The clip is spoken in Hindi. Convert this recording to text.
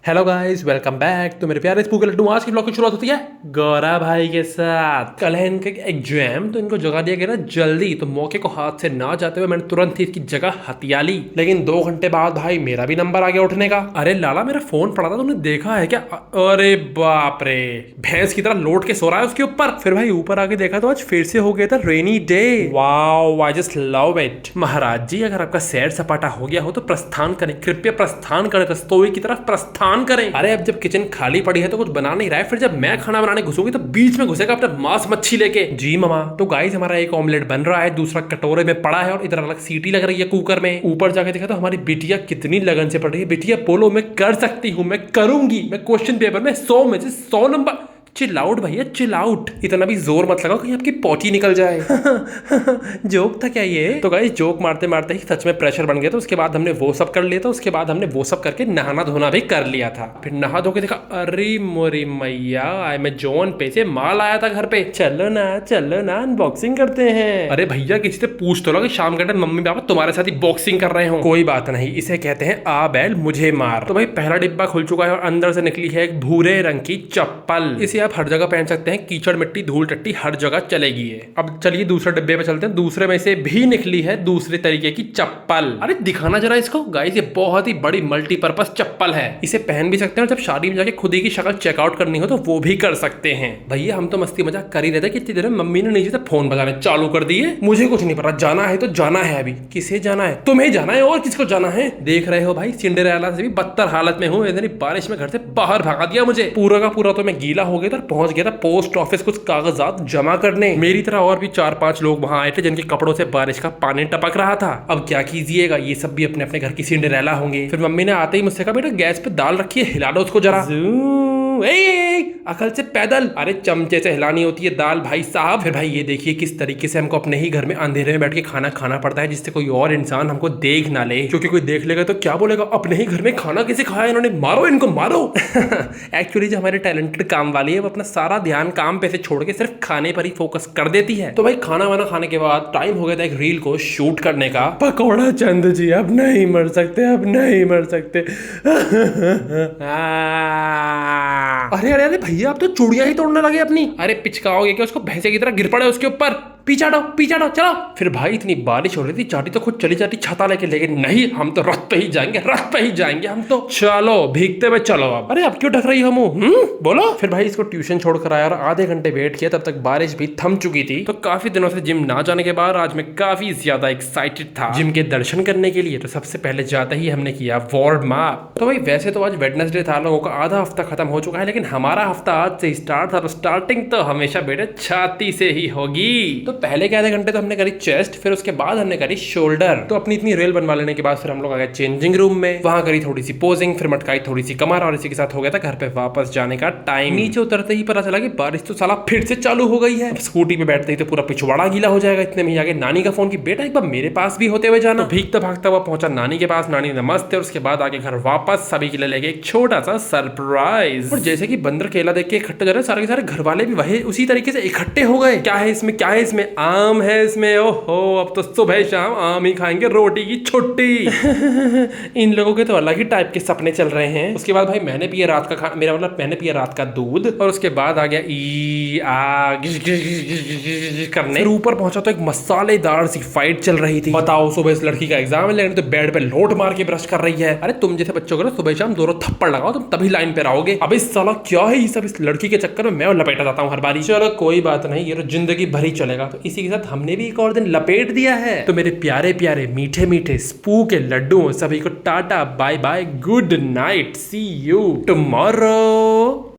Hello guys, welcome back. तो मेरे प्यारे स्पूके लड्डू, आज की ब्लॉग की शुरुआत होती है गौरा भाई के साथ। कल है इनका एग्जाम, तो इनको जगा दिया गया ना जल्दी, तो मौके को हाथ से ना जाते हुए मैंने तुरंत ही इसकी जगह हथिया ली। लेकिन 2 घंटे बाद भाई मेरा भी नंबर आ गया उठने का। अरे लाला, मेरा फोन पड़ा था, तुमने देखा है क्या? अरे बाप रे, भैंस की तरह लौट के सो रहा है उसके ऊपर। फिर भाई ऊपर आके देखा तो आज फिर से हो गया था rainy day. Wow, I just love it. Maharaj ji, अगर आपका सैर सपाटा हो गया हो तो प्रस्थान करें, कृपया प्रस्थान करें, रसोई की तरफ प्रस्थान करें। अरे अब जब किचन खाली पड़ी है तो कुछ बना नहीं रहा है, फिर जब मैं खाना बनाने घुसूंगी तो बीच में घुसेगा अपना मांस मच्छी लेके। जी मामा। तो गाइस, हमारा एक ऑमलेट बन रहा है, दूसरा कटोरे में पड़ा है और इधर अलग सीटी लग रही है कुकर में। ऊपर जाके देखा तो हमारी बिटिया कितनी लगन से पढ़ रही है। बिटिया बोलो, मैं कर सकती हूँ, मैं करूंगी, मैं क्वेश्चन पेपर में 100 में से 100 नंबर। चिल आउट भैया, चिल आउट। इतना भी जोर मत लगाओ कहीं आपकी पोटी निकल जाए। जोक था क्या ये? तो गाइस, जोक मारते मारते ही सच में प्रेशर बन गया। तो उसके बाद हमने वो सब कर लिया था। उसके बाद हमने वो सब करके नहाना धोना भी कर लिया था। फिर नहा धो के देखा, अरे मोरी मैया, आई मैं जोन पे से माल आया था घर पे। चलो ना अनबॉक्सिंग करते हैं। अरे भैया, किसी से पूछ तो लो कि शाम के टाइम मम्मी पापा तुम्हारे साथ ही बॉक्सिंग कर रहे हो। कोई बात नहीं, इसे कहते हैं आ बैल मुझे मार। तो भाई पहला डिब्बा खुल चुका है और अंदर से निकली है एक भूरे रंग की चप्पल। इसे आप हर जगह पहन सकते हैं, कीचड़ मिट्टी धूल टट्टी हर जगह चलेगी ये। अब चलिए दूसरे डिब्बे पे चलते हैं। दूसरे में से भी निकली है दूसरे तरीके की चप्पल। अरे दिखाना जरा इसको। गाइस, ये बहुत ही बड़ी मल्टीपर्पज चप्पल है। इसे पहन भी सकते हैं और जब शादी में जाके खुद ही की शक्ल चेकआउट करनी हो तो वो भी कर सकते हैं। भैया, हम तो मस्ती मजाक कर ही रहे थे कि इतनी देर में मम्मी ने नीचे से फोन बजाने चालू कर दिए। मुझे कुछ नहीं पता, जाना है तो जाना है। अभी किसे जाना है? तुम्हें जाना है, और किसको जाना है? देख रहे हो भाई, सिंड्रेला से भी बदतर हालत में हूँ। इतनी बारिश में घर से बाहर भगा दिया मुझे। पूरा का पूरा तो मैं गीला हो गया था, पहुंच गया था पोस्ट ऑफिस कुछ कागजात जमा करने। मेरी तरह और भी 4-5 लोग वहां आए थे जिनके कपड़ों से बारिश का पानी टपक रहा था। अब क्या कीजिएगा, ये सब भी अपने अपने घर की सिंड्रेला होंगे। फिर मम्मी ने आते ही मुझसे कहा, बेटा गैस पे दाल रखी है, हिला दो उसको जरा। अकल से पैदल। अरे चमचे से हिलानी होती है दाल भाई साहब। फिर भाई ये देखिए किस तरीके से हमको अपने ही घर में अंधेरे में बैठ के खाना खाना पड़ता है, जिससे कोई और इंसान हमको देख ना ले। क्योंकि कोई देख लेगा तो क्या बोलेगा, अपने ही घर में खाना कैसे खाया इन्होंने, मारो इनको मारो। एक्चुअली जो हमारे टैलेंटेड काम वाली है वो अपना सारा ध्यान काम पे से छोड़ के सिर्फ खाने पर ही फोकस कर देती है। तो भाई खाना वाना खाने के बाद टाइम हो गया था एक रील को शूट करने का। पकौड़ा चंद जी, अब नहीं मर सकते, अब नहीं मर सकते। अरे अरे अरे भैया, आप तो चूड़ियां ही तोड़ने लगे अपनी। अरे पिचकाओगे क्या उसको? भैंसे की तरह गिर पड़े उसके ऊपर। पीछा दो चलो। फिर भाई इतनी बारिश हो रही थी, चाटी तो खुद चली जाती छाता लेके, लेकिन नहीं, हम तो रथ पे ही जाएंगे हम तो। चलो भीगते हुए चलो। अब अरे अब क्यों ढक रही हो मुंह? बोलो। फिर भाई इसको ट्यूशन छोड़ कर आया और आधे घंटे वेट किया, तब तक बारिश भी थम चुकी थी। तो काफी दिनों से जिम ना जाने के बाद आज मैं काफी ज्यादा एक्साइटेड था जिम के दर्शन करने के लिए। तो सबसे पहले जाते ही हमने किया वार्म अप। तो भाई वैसे तो आज वेडनेसडे था, लोगों का आधा हफ्ता खत्म हो चुका है, लेकिन हमारा हफ्ता आज से स्टार्ट था। तो स्टार्टिंग तो हमेशा बेटे छाती से ही होगी। तो पहले के आधे घंटे तो हमने करी चेस्ट, फिर उसके बाद हमने करी शोल्डर। तो अपनी इतनी रेल बनवा लेने के बाद फिर हम लोग आ गए चेंजिंग रूम में। वहां करी थोड़ी सी पोजिंग, फिर मटकाई थोड़ी सी कमर, और इसी के साथ हो गया था घर पे वापस जाने का टाइम। नीचे उतरते ही पता चला कि बारिश तो साला फिर से चालू हो गई है। अब स्कूटी पे बैठते ही तो पूरा पिछवाड़ा गीला हो जाएगा। इतने में ही आगे नानी का फोन की, बेटा एक बार मेरे पास भी होते हुए जाना। तो भीगता भागता हुआ पहुंचा नानी के पास। नानी नमस्ते, और उसके बाद आगे घर वापस सभी के लिए लेके एक छोटा सा सरप्राइज। और जैसे कि बंदर केला देख के इकट्ठे जा रहे, सारे के सारे घर वाले भी वही उसी तरीके से इकट्ठे हो गए। क्या है इसमें, क्या है इसमें? आम है इसमें। ओहो, अब तो सुबह शाम आम ही खाएंगे, रोटी की छुट्टी। इन लोगों के तो अलग ही टाइप के सपने चल रहे हैं। उसके बाद भाई मैंने पिया रात का खाना, मेरा मतलब मैंने पिया रात का दूध, और उसके बाद आ गया करने। फिर ऊपर पहुंचा तो एक मसालेदार सी फाइट चल रही थी। बताओ, सुबह इस लड़की का एग्जाम है, लेकिन तो बेड पे लोट मार के ब्रश कर रही है। अरे तुम जैसे बच्चों को ना सुबह शाम दोनों थप्पड़ लगाओ, तुम तभी लाइन पे रहोगे। अब इस साला क्या है ये सब, इस लड़की के चक्कर में मैं लपेटा जाता हूँ हर बारी। चलो कोई बात नहीं, ये तो जिंदगी भर ही चलेगा। तो इसी के साथ हमने भी एक और दिन लपेट दिया है। तो मेरे प्यारे प्यारे मीठे मीठे स्पू के लड्डू सभी को tata bye bye, good night, see you tomorrow.